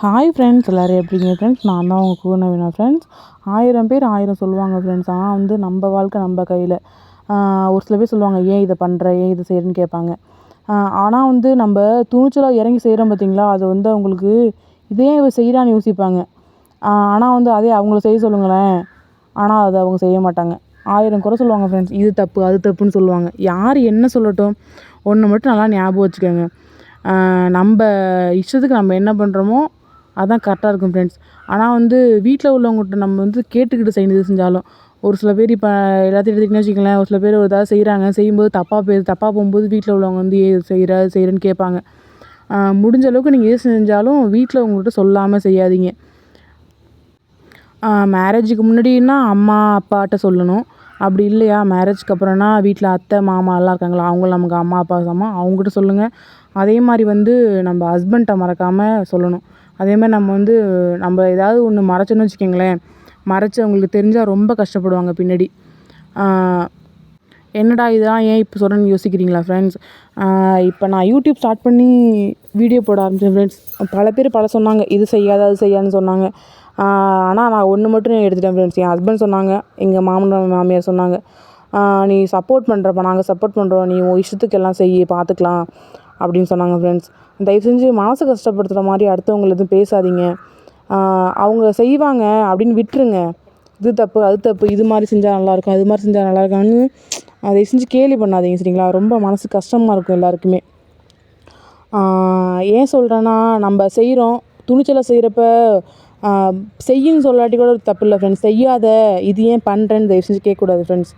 Hi friends, எல்லோரும் எப்படிங்க friends? நான் தான் உங்கள் கூனவினா ஃப்ரெண்ட்ஸ். 1000 பேர் 1000 சொல்லுவாங்க ஃப்ரெண்ட்ஸ். ஆனால் வந்து நம்ம வாழ்க்கை நம்ம கையில். ஒரு சில பேர் சொல்லுவாங்க, ஏன் இதை பண்ணுற, ஏன் இதை செய்கிறேன்னு கேட்பாங்க. ஆனால் வந்து நம்ம துணிச்சலாக இறங்கி செய்கிறோம் பார்த்தீங்களா, அது வந்து அவங்களுக்கு இதே இவ செய்கிறான்னு யோசிப்பாங்க. ஆனால் வந்து அதே அவங்கள செய்ய சொல்லுங்களேன், ஆனால் அதை அவங்க செய்ய மாட்டாங்க. 1000 குறை சொல்லுவாங்க ஃப்ரெண்ட்ஸ். இது தப்பு, அது தப்புன்னு சொல்லுவாங்க. யார் என்ன சொல்லட்டும், ஒன்று மட்டும் நல்லா ஞாபகம் வச்சுக்கோங்க. நம்ம இஷ்டத்துக்கு நம்ம என்ன பண்ணுறோமோ அதான் கரெக்டாக இருக்கும் ஃப்ரெண்ட்ஸ். ஆனால் வந்து வீட்டில் உள்ளவங்ககிட்ட நம்ம வந்து கேட்டுக்கிட்டு செஞ்சாலும் ஒரு சில பேர் இப்போ எல்லாத்தையும் எடுத்துக்கிட்டே வச்சுக்கங்களேன், ஒரு சில பேர் ஏதாவது செய்கிறாங்க, செய்யும்போது தப்பாக போகும்போது வீட்டில் உள்ளவங்க வந்து ஏன் செய்கிறேன்னு கேட்பாங்க. முடிஞ்ச அளவுக்கு நீங்கள் எது செஞ்சாலும் வீட்டில் உங்கள்கிட்ட சொல்லாமல் செய்யாதீங்க. மேரேஜுக்கு முன்னாடின்னா அம்மா அப்பாட்ட சொல்லணும். அப்படி இல்லையா, மேரேஜ்க்கு அப்புறம்னா வீட்டில் அத்தை மாமா எல்லாம் இருக்காங்களா, அவங்களும் நமக்கு அம்மா அப்பா சமம், அவங்ககிட்ட சொல்லுங்கள். அதே மாதிரி வந்து நம்ம ஹஸ்பண்ட்டை மறக்காமல் சொல்லணும். அதேமாதிரி நம்ம வந்து நம்ம ஏதாவது ஒன்று மறைச்சோன்னு வச்சுக்கோங்களேன், மறைச்சி அவங்களுக்கு தெரிஞ்சால் ரொம்ப கஷ்டப்படுவாங்க பின்னாடி. என்னடா இதெல்லாம் ஏன் இப்போ சொல்கிறேன்னு யோசிக்கிறீங்களா ஃப்ரெண்ட்ஸ்? இப்போ நான் யூடியூப் ஸ்டார்ட் பண்ணி வீடியோ போட ஆரம்பித்தேன் ஃப்ரெண்ட்ஸ். பல பேர் சொன்னாங்க, இது செய்யாத அது செய்யாதுன்னு சொன்னாங்க. ஆனால் நான் ஒன்று மட்டும் எடுத்துட்டேன் ஃப்ரெண்ட்ஸ். என் ஹஸ்பண்ட் சொன்னாங்க, எங்கள் மாமனார் மாமியார் சொன்னாங்க, நீ சப்போர்ட் பண்ணுறப்ப நாங்கள் சப்போர்ட் பண்ணுறோம், நீ உன் இஷ்டத்துக்கு எல்லாம் செய்ய பார்த்துக்கலாம் அப்படின்னு சொன்னாங்க ஃப்ரெண்ட்ஸ். தயவு செஞ்சு மனசு கஷ்டப்படுத்துகிற மாதிரி அடுத்தவங்களை எதுவும் பேசாதீங்க. அவங்க செய்வாங்க அப்படின்னு விட்டுருங்க. இது தப்பு அது தப்பு, இது மாதிரி செஞ்சால் நல்லாயிருக்கும், அது மாதிரி செஞ்சால் நல்லாயிருக்கான்னு அதை செஞ்சு கேலி பண்ணாதீங்க சரிங்களா? ரொம்ப மனசு கஷ்டமாக இருக்கும் எல்லாருக்குமே. ஏன் சொல்கிறேன்னா, நம்ம செய்கிறோம், துணிச்சலை செய்கிறப்ப செய்யின்னு சொல்லாட்டி கூட தப்பு இல்லை ஃப்ரெண்ட்ஸ். செய்யாத, இது ஏன் பண்ணுறேன்னு தயவு செஞ்சு கேட்கக்கூடாது ஃப்ரெண்ட்ஸ்.